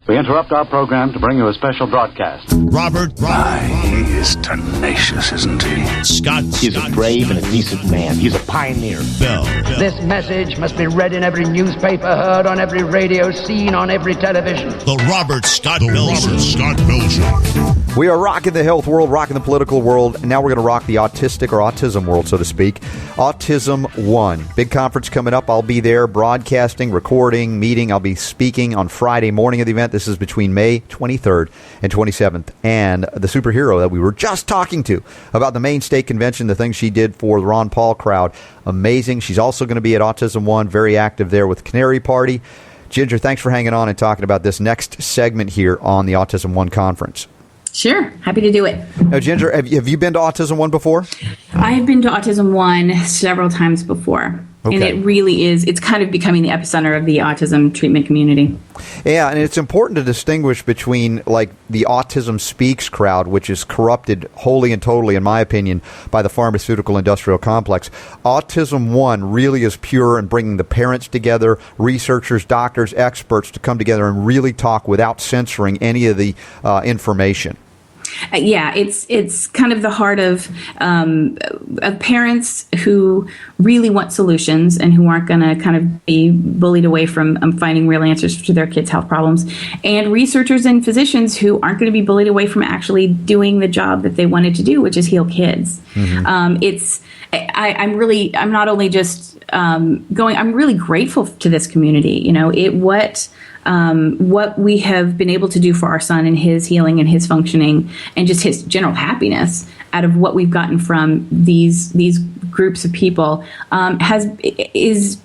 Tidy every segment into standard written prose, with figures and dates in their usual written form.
We interrupt our program to bring you a special broadcast. Robert. He is tenacious, isn't he? Scott. He's a brave and a decent man. He's a pioneer. Bell. This message must be read in every newspaper, heard on every radio, seen on every television. The Robert Scott Bell Show. We are rocking the health world, rocking the political world, and now we're going to rock the autistic or autism world, so to speak. AutismOne. Big conference coming up. I'll be there broadcasting, recording, meeting. I'll be speaking on Friday morning of the event. This is between May 23rd and 27th. And the superhero that we were just talking to about the Maine State Convention, the things she did for the Ron Paul crowd, amazing. She's also going to be at AutismOne, very active there with Canary Party. Ginger, thanks for hanging on and talking about this next segment here on the AutismOne conference. Sure. Happy to do it. Now, Ginger, have you been to AutismOne before? I have been to AutismOne several times before. Okay. And it really is, it's kind of becoming the epicenter of the autism treatment community. Yeah, and it's important to distinguish between, like, the Autism Speaks crowd, which is corrupted wholly and totally, in my opinion, by the pharmaceutical industrial complex. AutismOne really is pure in bringing the parents together, researchers, doctors, experts to come together and really talk without censoring any of the information. Yeah, it's kind of the heart of parents who really want solutions and who aren't going to kind of be bullied away from finding real answers to their kids' health problems, and researchers and physicians who aren't going to be bullied away from actually doing the job that they wanted to do, which is heal kids. Mm-hmm. I'm not only just I'm really grateful to this community. You know, what we have been able to do for our son and his healing and his functioning and just his general happiness out of what we've gotten from these groups of people it's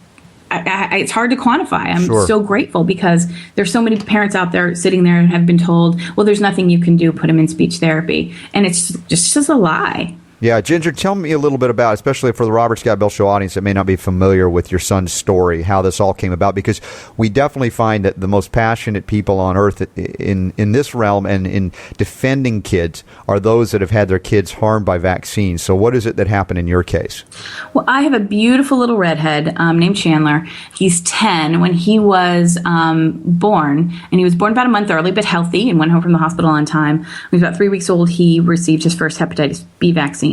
hard to quantify. I'm so grateful because there's so many parents out there sitting there and have been told, well, there's nothing you can do, put them in speech therapy. And it's just a lie. Yeah, Ginger, tell me a little bit about, especially for the Robert Scott Bell Show audience that may not be familiar with your son's story, how this all came about, because we definitely find that the most passionate people on earth in this realm and in defending kids are those that have had their kids harmed by vaccines. So what is it that happened in your case? Well, I have a beautiful little redhead named Chandler. He's 10. When he was born, and he was born about a month early, but healthy, and went home from the hospital on time. When he was about 3 weeks old, he received his first hepatitis B vaccine.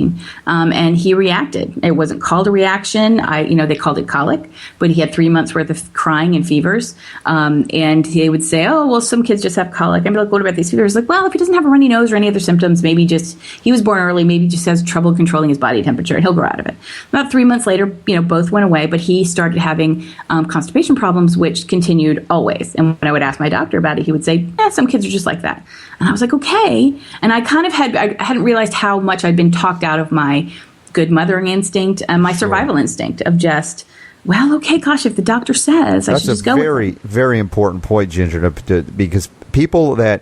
And he reacted. It wasn't called a reaction. They called it colic, but he had 3 months worth of crying and fevers. And he would say, oh, well, some kids just have colic. I'd be like, what about these fevers? Like, well, if he doesn't have a runny nose or any other symptoms, maybe he was born early, maybe just has trouble controlling his body temperature, and he'll grow out of it. About 3 months later, both went away, but he started having constipation problems, which continued always. And when I would ask my doctor about it, he would say, some kids are just like that. And I was like, okay. And I kind of I hadn't realized how much I'd been talked out of my good mothering instinct and my survival instinct of just, well, okay, gosh, if the doctor says, I should just go. That's a very, very important point, Ginger, because people that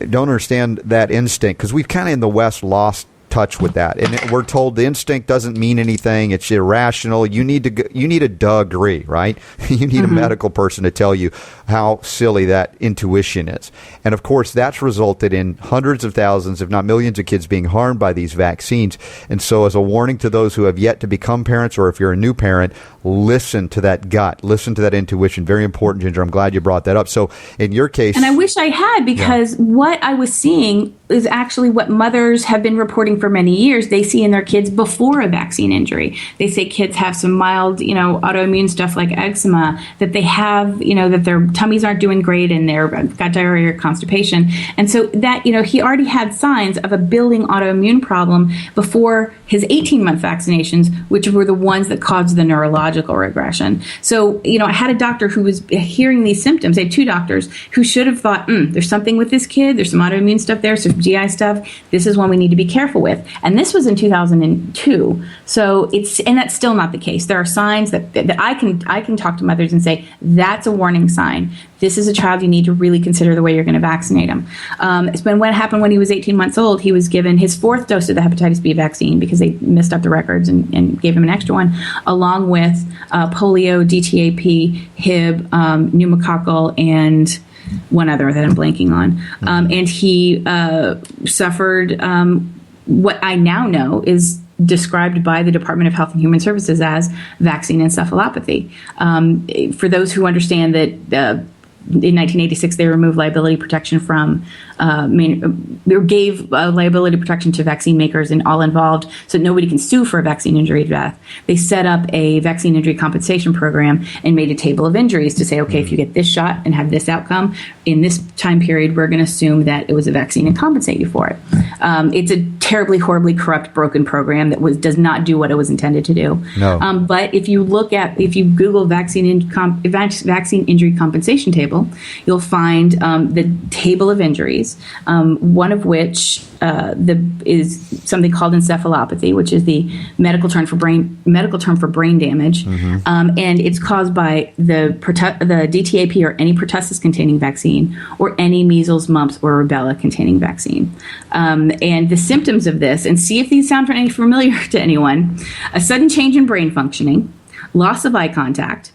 don't understand that instinct, because we've kind of in the West lost touch with that, and we're told the instinct doesn't mean anything, it's irrational, you need a degree, right? You need a medical person to tell you how silly that intuition is. And of course that's resulted in hundreds of thousands, if not millions, of kids being harmed by these vaccines. And so, as a warning to those who have yet to become parents, or if you're a new parent, listen to that gut, listen to that intuition. Very important, Ginger. I'm glad you brought that up. So in your case, and I wish I had, because what I was seeing is actually what mothers have been reporting for many years. They see in their kids before a vaccine injury. They say kids have some mild, autoimmune stuff like eczema, that they have, that their tummies aren't doing great and they've got diarrhea or constipation. And so that, he already had signs of a building autoimmune problem before his 18-month vaccinations, which were the ones that caused the neurological regression. So, I had a doctor who was hearing these symptoms. I had two doctors who should have thought, there's something with this kid. There's some autoimmune stuff there, some GI stuff. This is one we need to be careful with. And this was in 2002. So and that's still not the case. There are signs that I can talk to mothers and say, that's a warning sign. This is a child you need to really consider the way you're going to vaccinate him. What happened when he was 18 months old, he was given his fourth dose of the hepatitis B vaccine because they messed up the records and gave him an extra one, along with polio, DTaP, Hib, pneumococcal, and one other that I'm blanking on. And he suffered what I now know is described by the Department of Health and Human Services as vaccine encephalopathy. For those who understand that in 1986 they removed liability protection from gave liability protection to vaccine makers and all involved, so nobody can sue for a vaccine injury death. They set up a vaccine injury compensation program and made a table of injuries to say, okay, if you get this shot and have this outcome in this time period, we're going to assume that it was a vaccine and compensate you for it. It's a terribly, horribly corrupt, broken program that does not do what it was intended to do. No. But if you Google vaccine injury compensation table, you'll find the table of injuries, one of which is something called encephalopathy, which is the medical term for brain damage, and it's caused by the DTaP or any pertussis-containing vaccine or any measles, mumps, or rubella containing vaccine. And the symptoms of this, and see if these sound any familiar to anyone: a sudden change in brain functioning, loss of eye contact,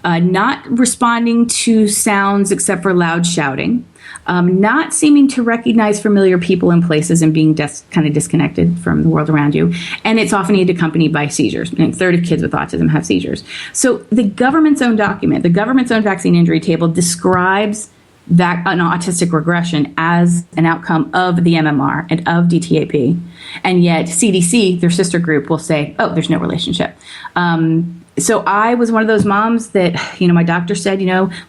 not responding to sounds except for loud shouting, not seeming to recognize familiar people and places and being kind of disconnected from the world around you. And it's often accompanied by seizures. And a third of kids with autism have seizures. So the government's own document, the government's own vaccine injury table, describes that an autistic regression as an outcome of the MMR and of DTaP. And yet CDC, their sister group, will say, oh, there's no relationship. So I was one of those moms that, my doctor said,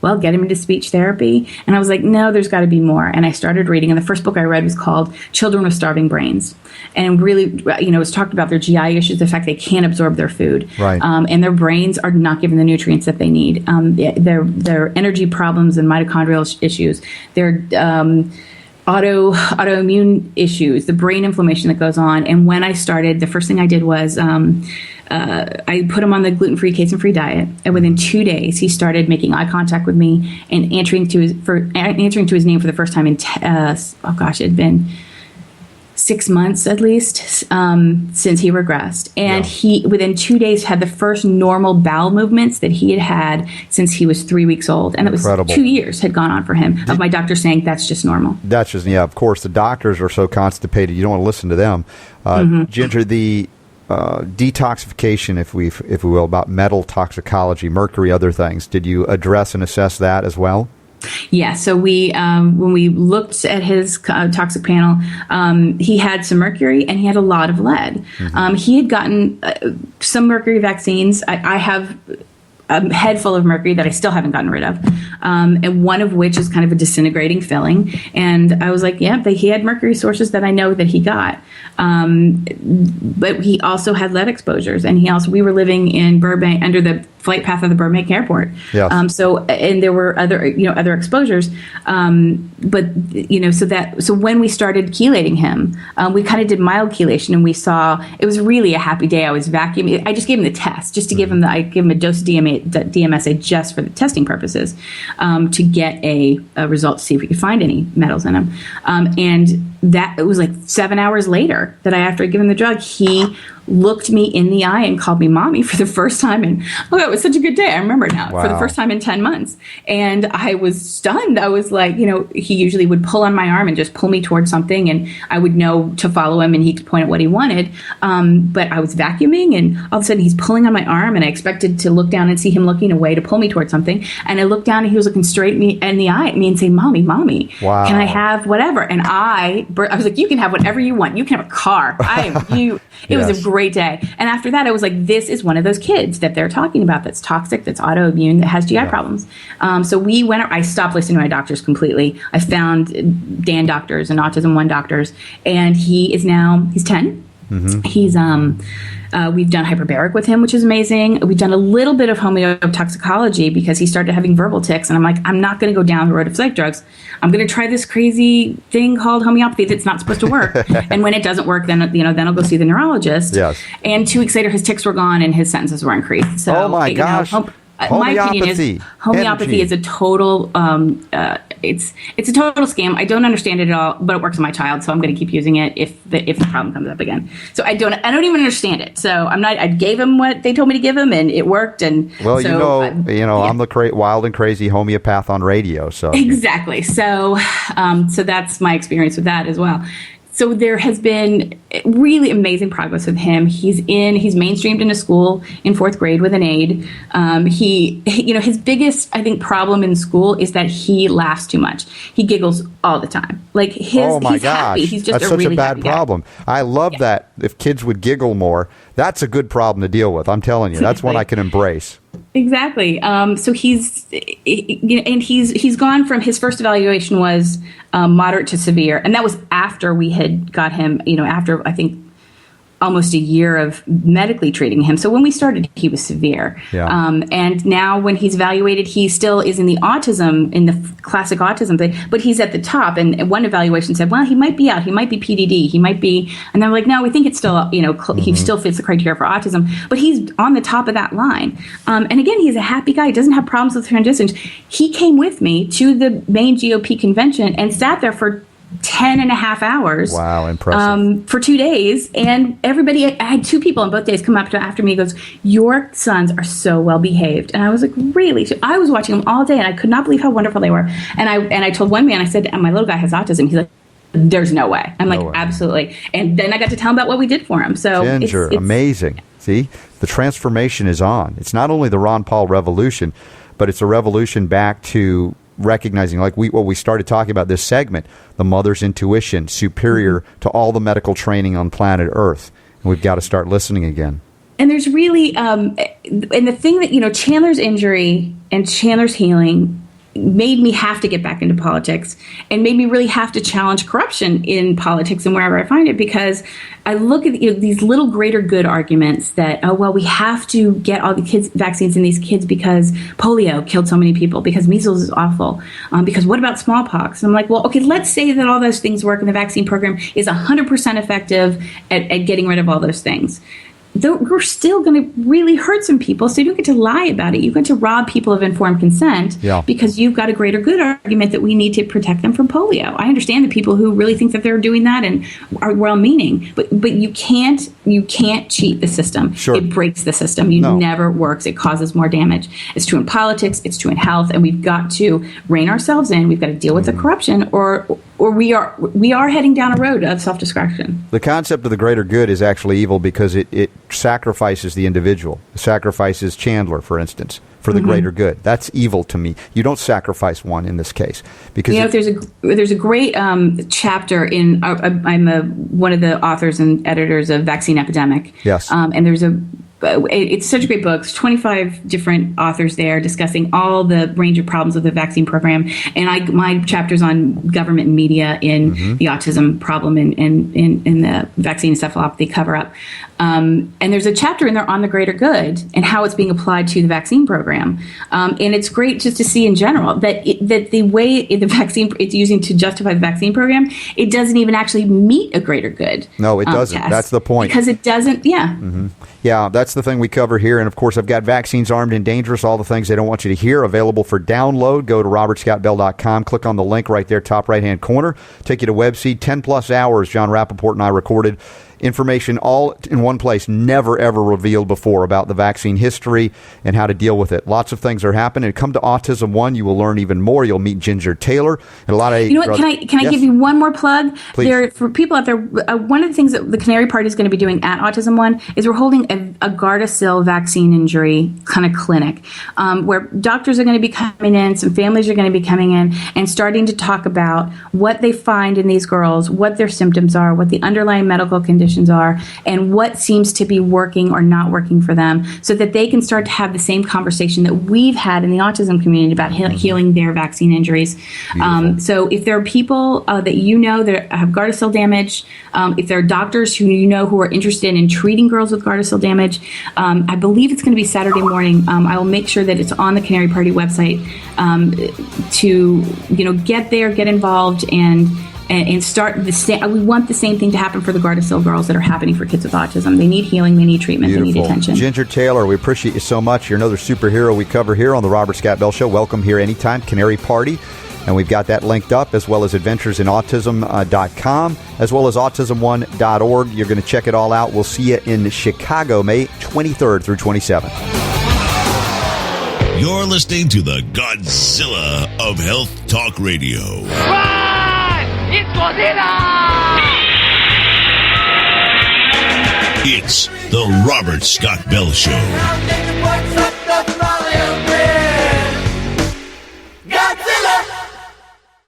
well, get him into speech therapy. And I was like, no, there's got to be more. And I started reading. And the first book I read was called Children with Starving Brains. And really, it was talked about their GI issues, the fact they can't absorb their food. Right. And their brains are not given the nutrients that they need. Their energy problems and mitochondrial issues, their autoimmune issues, the brain inflammation that goes on. And when I started, the first thing I did was I put him on the gluten-free, casein-free diet, and within 2 days, he started making eye contact with me and answering to his name for the first time in it had been 6 months at least since he regressed. And he, within 2 days, had the first normal bowel movements that he had since he was 3 weeks old. And it was Incredible. 2 years had gone on for him of my doctor saying that's just normal. That's just, of course, the doctors are so constipated, you don't want to listen to them. Ginger, the detoxification, if we will, about metal toxicology, mercury, other things. Did you address and assess that as well? Yeah. So we, when we looked at his toxic panel, he had some mercury and he had a lot of lead. He had gotten some mercury vaccines. I have a head full of mercury that I still haven't gotten rid of, and one of which is kind of a disintegrating filling. And I was like, yeah, but he had mercury sources that I know that he got. But he also had lead exposures, and we were living in Burbank under the flight path of the Burbank airport. Yes. And there were other exposures. So when we started chelating him, we kind of did mild chelation, and we saw it was really a happy day. I was vacuuming. I just gave him the test just to give him I gave him a dose of DMSA just for the testing purposes, to get a result to see if we could find any metals in him. And that it was like 7 hours later that after I gave him the drug, he looked me in the eye and called me mommy for the first time. And it was such a good day. I remember it now. Wow. For the first time in 10 months. And I was stunned. I was like, he usually would pull on my arm and just pull me towards something, and I would know to follow him and he could point at what he wanted. But I was vacuuming, and all of a sudden he's pulling on my arm, and I expected to look down and see him looking away to pull me towards something. And I looked down and he was looking straight me in the eye at me and saying, mommy, wow. Can I have whatever? And I was like, you can have whatever you want. You can have a car. It was a great day. And after that, I was like, this is one of those kids that they're talking about that's toxic, that's autoimmune, that has GI problems. So I stopped listening to my doctors completely. I found Dan doctors and AutismOne doctors, and he's 10. Mm-hmm. He's we've done hyperbaric with him, which is amazing. We've done a little bit of homeotoxicology because he started having verbal tics, and I'm like, I'm not going to go down the road of psych drugs. I'm going to try this crazy thing called homeopathy that's not supposed to work. And when it doesn't work, then I'll go see the neurologist. Yes. And 2 weeks later, his tics were gone and his sentences were increased. So, oh my gosh. My opinion is homeopathy is a total it's a total scam. I don't understand it at all, but it works on my child, so I'm going to keep using it if the problem comes up again. So I don't even understand it. So I gave him what they told me to give him, and it worked. And well, I'm the wild and crazy homeopath on radio. So exactly. So that's my experience with that as well. So there has been really amazing progress with him. He's mainstreamed into school in 4th grade with an aide. His biggest, I think, problem in school is that he laughs too much. He giggles all the time. Like he's happy. He's just that's a really such a bad problem. I love that if kids would giggle more, that's a good problem to deal with. I'm telling you, that's one I can embrace. Exactly. So he's gone from, his first evaluation was moderate to severe, and that was after we had got him, after I think almost a year of medically treating him. So when we started, he was severe. Yeah. And now when he's evaluated, he still is in the classic autism thing, but he's at the top. And one evaluation said, well, he might be out. He might be PDD. He might be, and they're like, no, we think it's still, he still fits the criteria for autism, but he's on the top of that line. And again, he's a happy guy. He doesn't have problems with transitions. He came with me to the main GOP convention and sat there for 10 and a half hours. Wow, impressive. For 2 days. And everybody, I had 2 people on both days come up after me and goes, your sons are so well behaved. And I was like, really? So I was watching them all day and I could not believe how wonderful they were. And I told one man, I said, my little guy has autism. He's like, there's no way. I'm like, absolutely. And then I got to tell him about what we did for him. So Ginger, it's amazing. See, the transformation is on. It's not only the Ron Paul revolution, but it's a revolution back to recognizing, like what we started talking about this segment, the mother's intuition, superior to all the medical training on planet Earth. And we've got to start listening again. And there's really, and the thing that, Chandler's injury and Chandler's healing made me have to get back into politics and made me really have to challenge corruption in politics and wherever I find it, because I look at these little greater good arguments that, we have to get all the kids vaccines in these kids because polio killed so many people, because measles is awful, because what about smallpox? And I'm like, well, okay, let's say that all those things work and the vaccine program is 100% effective at getting rid of all those things. Though we're still going to really hurt some people, so you don't get to lie about it. You get to rob people of informed consent because you've got a greater good argument that we need to protect them from polio. I understand the people who really think that they're doing that and are well-meaning, but you can't cheat the system. Sure. It breaks the system. It never works. It causes more damage. It's true in politics. It's true in health, and we've got to rein ourselves in. We've got to deal with the corruption, or we are heading down a road of self-destruction. The concept of the greater good is actually evil because it sacrifices the individual. It sacrifices Chandler, for instance, for the greater good. That's evil to me. You don't sacrifice one in this case because there's a great chapter in. I'm one of the authors and editors of Vaccine Epidemic. Yes, and it's such a great book. There's 25 different authors there discussing all the range of problems with the vaccine program. And my chapter's on government and media in the autism problem and in the vaccine encephalopathy cover-up. And there's a chapter in there on the greater good and how it's being applied to the vaccine program. And it's great just to see in general that the way the vaccine it's using to justify the vaccine program, it doesn't even actually meet a greater good. No, it doesn't. Test. That's the point. Because it doesn't, Yeah, that's the thing we cover here. And, of course, I've got Vaccines Armed and Dangerous, all the things they don't want you to hear, available for download. Go to robertscottbell.com. Click on the link right there, top right-hand corner. Take you to WebSeed. 10-plus hours John Rappaport and I recorded. Information all in one place, never, ever revealed before about the vaccine history and how to deal with it. Lots of things are happening. Come to AutismOne. You will learn even more. You'll meet Ginger Taylor and a lot of... You know what? Can I give you one more plug? Please. For people out there, one of the things that the Canary Party is going to be doing at AutismOne is we're holding a Gardasil vaccine injury kind of clinic where doctors are going to be coming in, some families are going to be coming in and starting to talk about what they find in these girls, what their symptoms are, what the underlying medical conditions are, and what seems to be working or not working for them, so that they can start to have the same conversation that we've had in the autism community about healing their vaccine injuries. So if there are people that you know that have Gardasil damage, if there are doctors who you know who are interested in treating girls with Gardasil damage, I believe it's going to be Saturday morning. I will make sure that it's on the Canary Party website to get there, get involved, and start the same. We want the same thing to happen for the Gardasil girls that are happening for kids with autism. They need healing, they need treatment, Beautiful. They need attention. Ginger Taylor, we appreciate you so much. You're another superhero we cover here on the Robert Scott Bell Show. Welcome here anytime, Canary Party. And we've got that linked up, as well as adventuresinautism.com, as well as autismone.org. You're going to check it all out. We'll see you in Chicago, May 23rd through 27th. You're listening to the Godzilla of Health Talk Radio. It's Godzilla! It's the Robert Scott Bell Show.